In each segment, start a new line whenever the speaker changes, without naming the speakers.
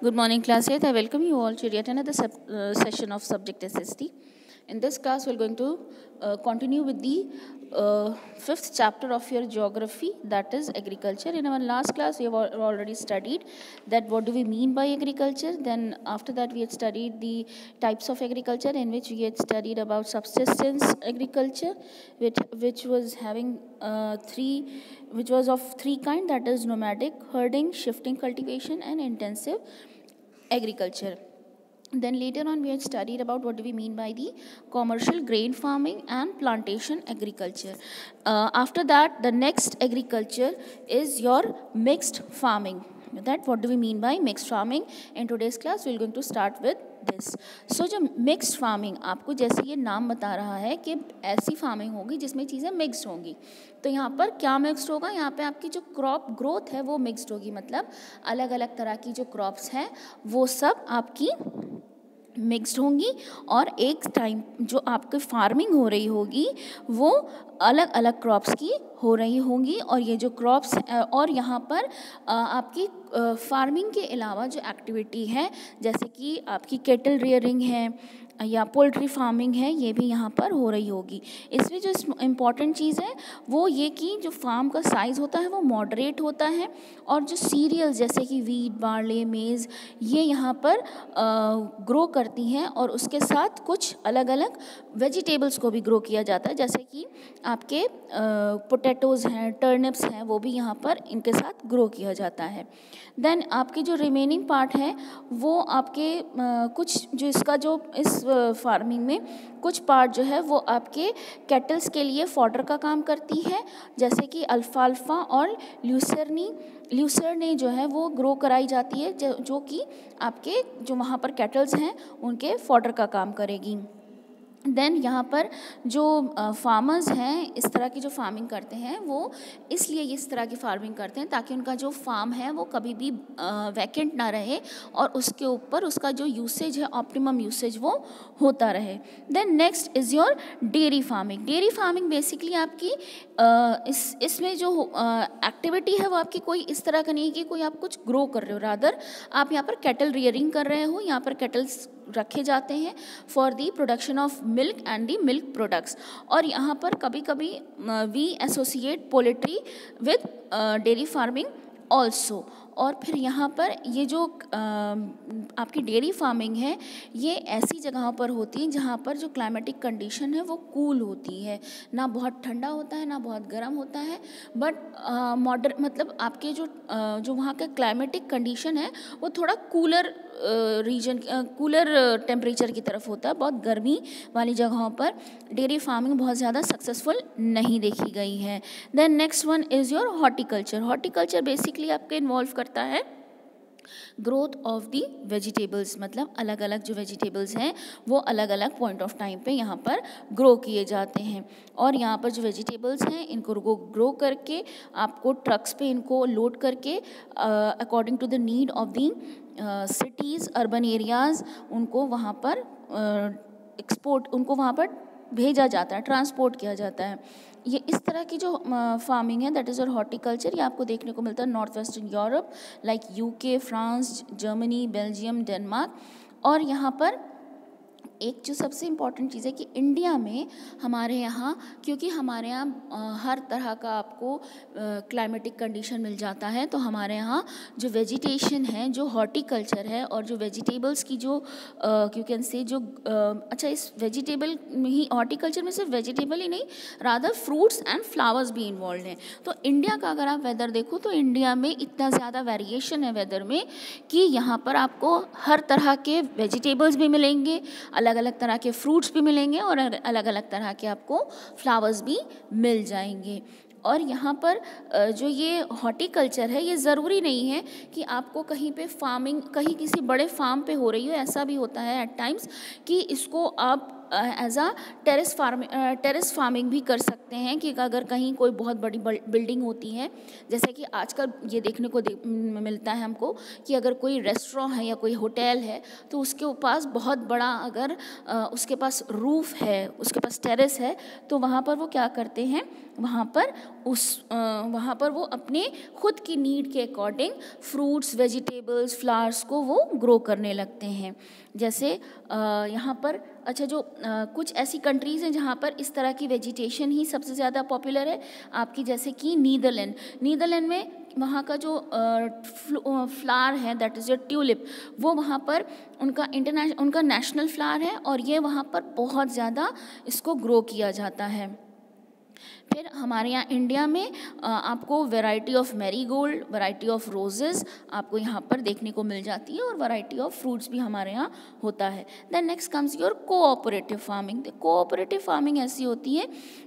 Good morning, class 8th. I welcome you all to yet another session of subject SST. In this class, we're going to continue with the fifth chapter of your geography, that is agriculture. In our last class, we have already studied that what do we mean by agriculture. Then after that, we had studied the types of agriculture, in which we had studied about subsistence agriculture, which was having which was of three kinds, that is nomadic, herding, shifting cultivation, and intensive agriculture. Then later on we had studied about what do we mean by the commercial grain farming and plantation agriculture. After that, the next agriculture is your mixed farming. That what do we mean by mixed farming? In today's class we are going to start with this जो mixed farming, आपको जैसे ये नाम बता रहा है कि ऐसी फार्मिंग होगी जिसमें चीज़ें मिक्स्ड होंगी, तो यहाँ पर क्या मिक्स्ड होगा? यहाँ पे आपकी जो क्रॉप ग्रोथ है वो मिक्स्ड होगी, मतलब अलग अलग तरह की जो क्रॉप्स हैं वो सब आपकी मिक्स्ड होंगी, और एक टाइम जो आपकी फार्मिंग हो रही होगी वो अलग अलग क्रॉप्स की हो रही होंगी। और ये जो क्रॉप्स और यहाँ पर आपकी फार्मिंग के अलावा जो एक्टिविटी है, जैसे कि आपकी केटल रियरिंग है या पोल्ट्री फार्मिंग है, ये भी यहाँ पर हो रही होगी। इसमें जो इम्पॉर्टेंट चीज़ है वो ये कि जो फार्म का साइज़ होता है वो मॉडरेट होता है, और जो सीरियल्स जैसे कि वीट, बार्ले, मेज़, ये यहाँ पर ग्रो करती हैं, और उसके साथ कुछ अलग अलग वेजिटेबल्स को भी ग्रो किया जाता है, जैसे कि आपके पोटैटोज़ हैं, टर्निप्स हैं, वो भी यहाँ पर इनके साथ ग्रो किया जाता है। देन आपकी जो रिमेनिंग पार्ट है वो आपके कुछ जो इसका जो इस फार्मिंग में कुछ पार्ट जो है वो आपके कैटल्स के लिए फॉडर का काम करती है, जैसे कि अल्फाल्फा और ल्यूसर्ने जो है वो ग्रो कराई जाती है, जो कि आपके जो वहाँ पर कैटल्स हैं उनके फॉडर का काम करेगी। देन यहाँ पर जो फार्मर्स हैं इस तरह की जो फार्मिंग करते हैं वो इसलिए इस तरह की फार्मिंग करते हैं ताकि उनका जो फार्म है वो कभी भी वैकेंट ना रहे, और उसके ऊपर उसका जो यूसेज है, ऑप्टिमम यूसेज, वो होता रहे। Then next is your dairy farming. Dairy farming basically आपकी इसमें जो एक्टिविटी है वो आपकी कोई इस तरह का नहीं है कि कोई आप कुछ ग्रो कर रहे हो, रादर आप यहाँ पर कैटल रियरिंग कर रहे हो। यहाँ पर कैटल्स रखे जाते हैं for the production of milk and the milk products, और यहाँ पर कभी कभी we associate poultry with dairy farming also. और फिर यहाँ पर ये जो आपकी डेयरी फार्मिंग है ये ऐसी जगहों पर होती है जहाँ पर जो क्लाइमेटिक कंडीशन है वो कूल होती है, ना बहुत ठंडा होता है ना बहुत गर्म होता है, बट मतलब आपके जो वहाँ का क्लाइमेटिक कंडीशन है वो थोड़ा कूलर कूलर टेम्परेचर की तरफ होता है। बहुत गर्मी वाली जगहों पर डेयरी फार्मिंग बहुत ज़्यादा सक्सेसफुल नहीं देखी गई है। Then next one is your horticulture. Horticulture basically आपके इन्वॉल्व करता है ग्रोथ ऑफ दी वेजिटेबल्स, मतलब अलग अलग जो वेजिटेबल्स हैं वो अलग अलग पॉइंट ऑफ टाइम पे यहाँ पर ग्रो किए जाते हैं, और यहाँ पर जो वेजिटेबल्स हैं इनको ग्रो करके आपको ट्रक्स पे इनको लोड करके according to the need of the cities, urban areas, उनको वहाँ पर उनको वहाँ पर भेजा जाता है, ट्रांसपोर्ट किया जाता है। ये इस तरह की जो फार्मिंग है दैट इज़ और हॉर्टिकल्चर, ये आपको देखने को मिलता है north western Europe like UK, France, Germany, Belgium, Denmark. और यहाँ पर एक जो सबसे इम्पॉर्टेंट चीज़ है कि इंडिया में हमारे यहाँ, क्योंकि हमारे यहाँ हर तरह का आपको क्लाइमेटिक कंडीशन मिल जाता है, तो हमारे यहाँ जो वेजिटेशन है, जो हॉर्टिकल्चर है, और जो वेजिटेबल्स की जो यू कैन से जो अच्छा इस वेजिटेबल में ही, हॉर्टिकल्चर में सिर्फ वेजिटेबल ही नहीं, रादर फ्रूट्स एंड फ्लावर्स भी इन्वॉल्व हैं। तो इंडिया का अगर आप वेदर देखो तो इंडिया में इतना ज़्यादा वेरिएशन है वेदर में कि यहाँ पर आपको हर तरह के वेजिटेबल्स भी मिलेंगे, अलग अलग तरह के फ्रूट्स भी मिलेंगे, और अलग अलग तरह के आपको फ्लावर्स भी मिल जाएंगे। और यहाँ पर जो ये हॉर्टिकल्चर है ये ज़रूरी नहीं है कि आपको कहीं पे फार्मिंग कहीं किसी बड़े फार्म पे हो रही हो, ऐसा भी होता है एट टाइम्स कि इसको आप एज अ टेरेस फार्मिंग भी कर सकते हैं कि अगर कहीं कोई बहुत बड़ी बिल्डिंग होती है, जैसे कि आजकल ये देखने को मिलता है हमको कि अगर कोई रेस्टोरेंट है या कोई होटल है तो उसके पास बहुत बड़ा अगर उसके पास रूफ है, उसके पास टेरेस है, तो वहाँ पर वो क्या करते हैं, वहाँ पर वो अपने खुद की नीड के अकॉर्डिंग फ्रूट्स, वेजिटेबल्स, फ्लावर्स को वो ग्रो करने लगते हैं। जैसे यहाँ पर जो कुछ ऐसी कंट्रीज़ हैं जहाँ पर इस तरह की वेजिटेशन ही सबसे ज़्यादा पॉपुलर है आपकी, जैसे कि नीदरलैंड में वहाँ का जो फ्लावर है दैट इज़ योर ट्यूलिप, वो वहाँ पर उनका नेशनल फ्लावर है और ये वहाँ पर बहुत ज़्यादा इसको ग्रो किया जाता है। फिर हमारे यहाँ इंडिया में आपको variety of marigold, variety of roses आपको यहाँ पर देखने को मिल जाती है और वैरायटी ऑफ फ्रूट्स भी हमारे यहाँ होता है। Then next comes your cooperative farming. Cooperative farming ऐसी होती है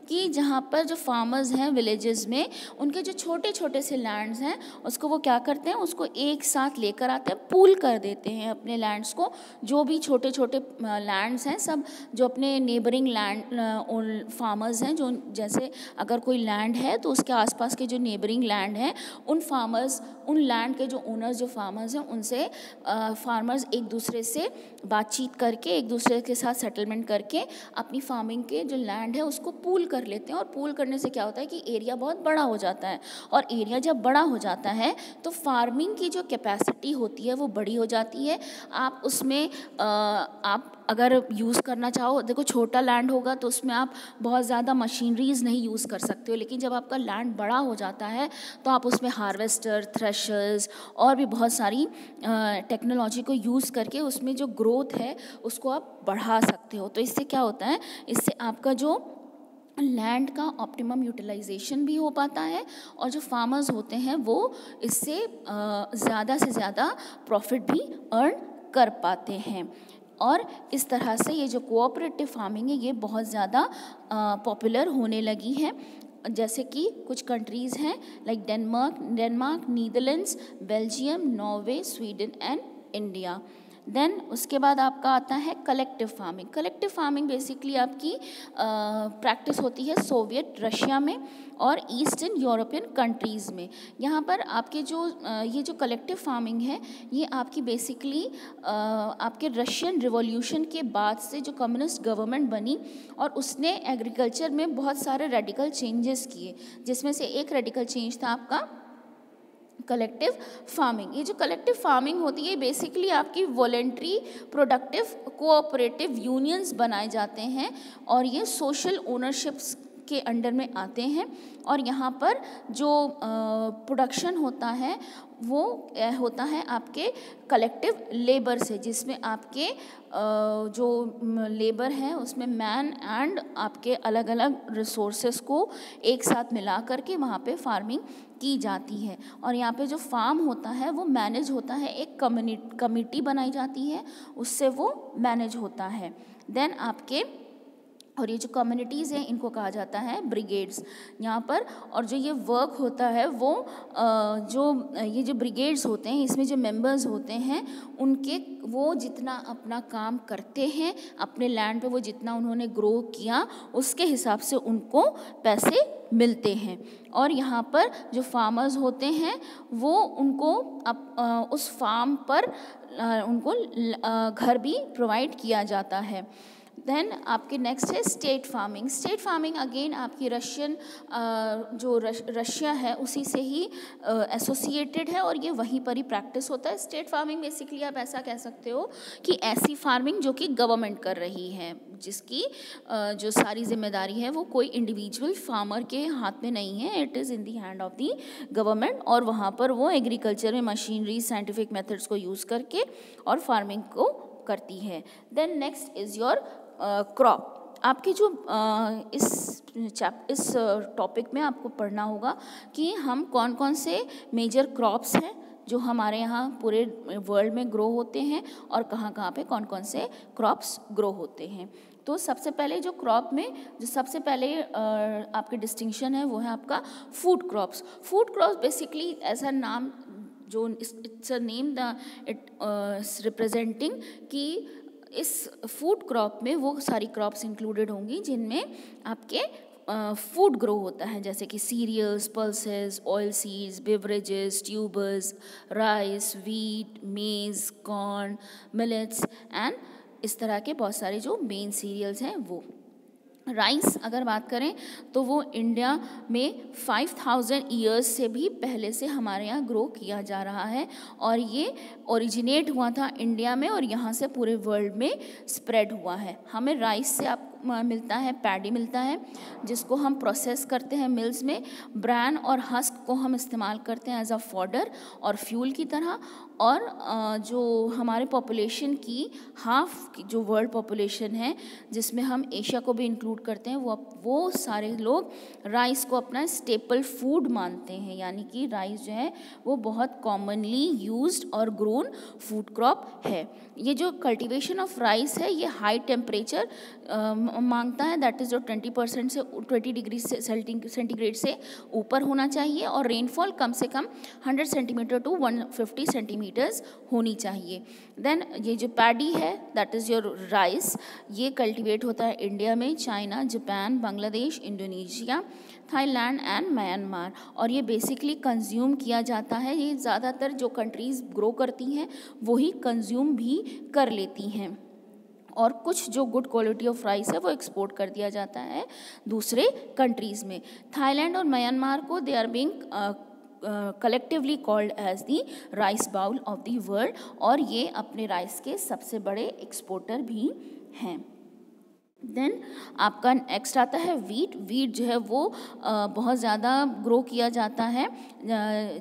कि जहाँ पर जो फार्मर्स हैं विलेजेस में, उनके जो छोटे छोटे से लैंड्स हैं उसको वो क्या करते हैं, उसको एक साथ लेकर आते हैं, पूल कर देते हैं अपने लैंड्स को। जो भी छोटे छोटे लैंड्स हैं सब जो अपने नेबरिंग लैंड फार्मर्स हैं, जो जैसे अगर कोई लैंड है तो उसके आसपास के जो नेबरिंग लैंड हैं उन लैंड के जो ओनर्स, जो फार्मर्स हैं, उनसे फार्मर्स एक दूसरे से बातचीत करके, एक दूसरे के साथ सेटलमेंट करके अपनी फार्मिंग के जो लैंड है उसको पूल कर लेते हैं। और पूल करने से क्या होता है कि एरिया बहुत बड़ा हो जाता है, और एरिया जब बड़ा हो जाता है तो फार्मिंग की जो कैपेसिटी होती है वो बड़ी हो जाती है। आप उसमें आप अगर यूज़ करना चाहो, देखो छोटा लैंड होगा तो उसमें आप बहुत ज़्यादा मशीनरीज़ नहीं यूज़ कर सकते हो, लेकिन जब आपका लैंड बड़ा हो जाता है तो आप उसमें हार्वेस्टर, थ्रेशर्स और भी बहुत सारी टेक्नोलॉजी को यूज़ करके उसमें जो ग्रोथ है उसको आप बढ़ा सकते हो। तो इससे क्या होता है, इससे आपका जो लैंड का ऑप्टिमम यूटिलाइजेशन भी हो पाता है और जो फार्मर्स होते हैं वो इससे ज़्यादा से ज़्यादा प्रॉफिट भी अर्न कर पाते हैं। और इस तरह से ये जो कोऑपरेटिव फार्मिंग है ये बहुत ज़्यादा पॉपुलर होने लगी है। जैसे कि कुछ कंट्रीज़ हैं like Denmark, Netherlands, Belgium, Norway, Sweden and India. Then उसके बाद आपका आता है collective farming. Collective farming basically आपकी प्रैक्टिस होती है सोवियत रशिया में और ईस्टर्न यूरोपियन कंट्रीज़ में। यहाँ पर आपके जो ये जो कलेक्टिव फार्मिंग है ये आपकी बेसिकली आपके रशियन रिवॉल्यूशन के बाद से जो कम्युनिस्ट गवर्नमेंट बनी और उसने एग्रीकल्चर में बहुत सारे रेडिकल चेंजेस किए, जिसमें से एक रेडिकल चेंज था आपका कलेक्टिव फार्मिंग। ये जो कलेक्टिव फार्मिंग होती है बेसिकली आपकी वॉलेंट्री प्रोडक्टिव कोऑपरेटिव यूनियंस बनाए जाते हैं और ये सोशल ओनरशिप्स के अंडर में आते हैं। और यहाँ पर जो प्रोडक्शन होता है वो होता है आपके कलेक्टिव लेबर से, जिसमें आपके जो लेबर है उसमें मैन एंड आपके अलग अलग रिसोर्सेस को एक साथ मिला करके वहाँ पे फार्मिंग की जाती है। और यहाँ पे जो फार्म होता है वो मैनेज होता है, एक कमिटी बनाई जाती है, उससे वो मैनेज होता है। देन आपके और ये जो कम्युनिटीज़ हैं इनको कहा जाता है ब्रिगेड्स यहाँ पर। और जो ये वर्क होता है वो ये जो ब्रिगेड्स होते हैं इसमें जो मेंबर्स होते हैं उनके वो जितना अपना काम करते हैं अपने लैंड पे, वो जितना उन्होंने ग्रो किया उसके हिसाब से उनको पैसे मिलते हैं। और यहाँ पर जो फार्मर्स होते हैं वो उनको उस फार्म पर उनको घर भी प्रोवाइड किया जाता है। देन आपके नेक्स्ट है state farming. State farming again आपकी रशिया है उसी से ही एसोसिएटेड है और ये वहीं पर ही प्रैक्टिस होता है। स्टेट फार्मिंग बेसिकली आप ऐसा कह सकते हो कि ऐसी फार्मिंग जो कि गवर्नमेंट कर रही है, जिसकी जो सारी जिम्मेदारी है वो कोई इंडिविजुअल फार्मर के हाथ में नहीं है, it is in the hand of the government. और वहाँ पर वो एग्रीकल्चर में मशीनरी, साइंटिफिक मेथड्स को यूज़ करके और फार्मिंग को करती है। Then next is your crop. आपके जो इस टॉपिक में आपको पढ़ना होगा कि हम कौन कौन से मेजर क्रॉप्स हैं जो हमारे यहाँ पूरे वर्ल्ड में ग्रो होते हैं और कहाँ कहाँ पे कौन कौन से क्रॉप्स ग्रो होते हैं। तो सबसे पहले जो क्रॉप में जो सबसे पहले आपके डिस्टिंक्शन है वो है आपका food crops. Food crops basically ऐसा नाम जो it's a name the it representing कि इस फूड क्रॉप में वो सारी क्रॉप्स इंक्लूडेड होंगी जिनमें आपके फूड ग्रो होता है, जैसे कि cereals, pulses, oil seeds, beverages, tubers, rice, wheat, maize, corn, millets and इस तरह के बहुत सारे जो मेन सीरियल्स हैं वो। राइस अगर बात करें तो वो इंडिया में 5000 ईयर्स से भी पहले से हमारे यहाँ ग्रो किया जा रहा है और ये ओरिजिनेट हुआ था इंडिया में और यहाँ से पूरे वर्ल्ड में स्प्रेड हुआ है। हमें राइस से आप मिलता है, पैडी मिलता है जिसको हम प्रोसेस करते हैं मिल्स में। ब्रैन और हस्क को हम इस्तेमाल करते हैं एज अ फॉडर और फ्यूल की तरह। और जो हमारे पॉपुलेशन की हाफ जो वर्ल्ड पॉपुलेशन है जिसमें हम एशिया को भी इंक्लूड करते हैं, वो सारे लोग राइस को अपना स्टेपल फूड मानते हैं, यानी कि राइस जो है वो बहुत कॉमनली यूज्ड और ग्रोन फूड क्रॉप है। ये जो कल्टीवेशन ऑफ राइस है ये हाई टेम्परेचर मांगता है, दैट इज़ जो 20% से 20 डिग्री से सेंटीग्रेड से ऊपर होना चाहिए और रेनफॉल कम से कम 100 सेंटीमीटर टू 150 सेंटीमीटर्स होनी चाहिए। देन ये जो पैडी है दैट इज़ योर राइस, ये कल्टीवेट होता है इंडिया में, China, Japan, Bangladesh, Indonesia, Thailand and Myanmar और ये बेसिकली कंज्यूम किया जाता है। ये ज़्यादातर जो कंट्रीज़ ग्रो करती हैं वही कंज्यूम भी कर लेती हैं और कुछ जो गुड क्वालिटी ऑफ राइस है वो एक्सपोर्ट कर दिया जाता है दूसरे कंट्रीज़ में। थाईलैंड और म्यांमार को they are being collectively called as the rice bowl of the world और ये अपने राइस के सबसे बड़े एक्सपोर्टर भी हैं। देन आपका नेक्स्ट आता है वीट। वीट जो है वो बहुत ज़्यादा ग्रो किया जाता है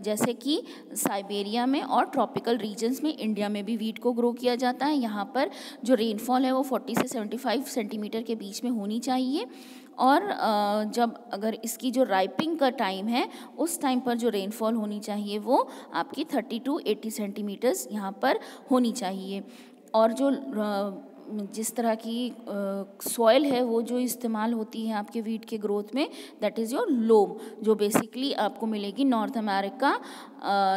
जैसे कि साइबेरिया में और ट्रॉपिकल रीजन्स में। इंडिया में भी वीट को ग्रो किया जाता है। यहाँ पर जो रेनफॉल है वो 40 से 75 सेंटीमीटर के बीच में होनी चाहिए और जब अगर इसकी जो राइपिंग का टाइम है उस टाइम पर जो रेनफॉल होनी चाहिए वो आपकी 30 to 80 सेंटीमीटर्स यहाँ पर होनी चाहिए। और जो जिस तरह की सॉइल है वो जो इस्तेमाल होती है आपके वीट के ग्रोथ में दैट इज़ योर लोम, जो बेसिकली आपको मिलेगी north America,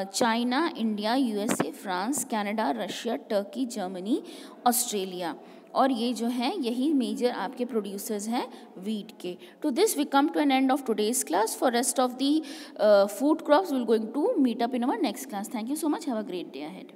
China, India, USA, France, Canada, Russia, Turkey, Germany, Australia और ये जो हैं यही मेजर आपके प्रोड्यूसर्स हैं वीट के। To this we come to an end of today's class. For rest of the food crops will going to meet up in our next class. Thank you so much. Have a great day ahead.